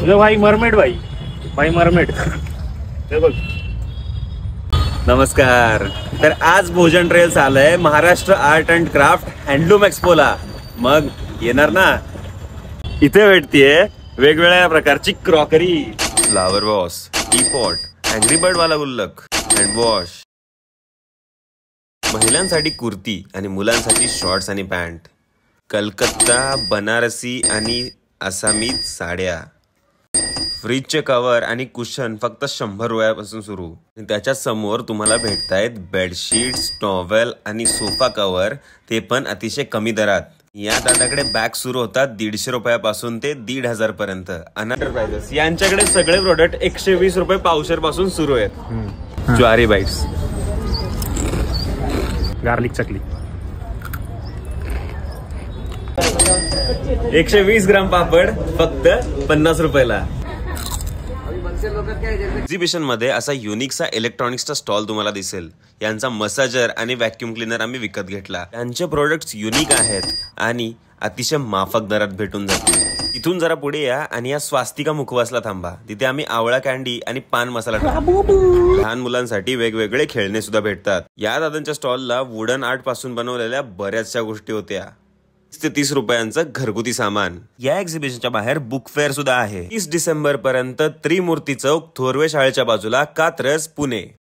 तुझा भाई मरमेड भाई भाई मरमेड हे बघ. नमस्कार. तर आज भोजन ट्रेल्स आलंय Maharashtra art and craft handloom एक्सपोला. मग येणार ना. इथे भेटतीये वेगवेगळ्या प्रकारची crockery, flower vase, tea pot, angry bird वाला गुल्लक, हँड वॉश, महिलांसाठी कुर्ती आणि मुलांसाठी शॉर्ट्स आणि पॅन्ट, कलकत्ता, बनारसी आणि आसामी साड्या, फ्रीजचे कव्हर आणि कुशन फक्त 100 रुपयापासून सुरू. त्याच्या समोर तुम्हाला भेटतायत बेडशीट्स, टॉवेल आणि सोफा कव्हर, ते पण अतिशय कमी दरात. या दादाकडे बॅग सुरू होतात 150 रुपयापासून ते 1500 पर्यंत. अनंतरप्राइजेस यांच्याकडे सगळे प्रोडक्ट 120 रुपये पावशेर पासून सुरू आहेत. ज्वारी बाईट्स, गार्लिक चकली 120 ग्राम पापड फक्त 50 रुपयाला. एक्झिबिशन मध्ये असा युनिकचा इलेक्ट्रॉनिक्सचा स्टॉल तुम्हाला दिसेल. यांचा मसाजर आणि व्हॅक्यूम क्लीनर आम्ही विकत घेतला. त्यांचे प्रोडक्ट्स युनिक आहेत आणि अतिशय माफक दरात भेटून जातील. इथून जरा पुढे या आणि या स्वास्तिका मुखवासला थांबा. तिथे आम्ही आवळा कँडी आणि पान मसाला लहान मुलांसाठी वेगवेगळे खेळणे सुद्धा भेटतात. या दादांच्या स्टॉलला वुडन आर्ट पासून बनवलेल्या बऱ्याचशा गोष्टी होत्या. 20 ते 30 रुपयांचं घरगुती सामान. या एक्झिबिशनच्या बाहेर बुक फेअर सुद्धा आहे. 30 डिसेंबर पर्यंत त्रिमूर्ती चौक, थोरवे शाळेच्या बाजूला, कात्रज, पुणे.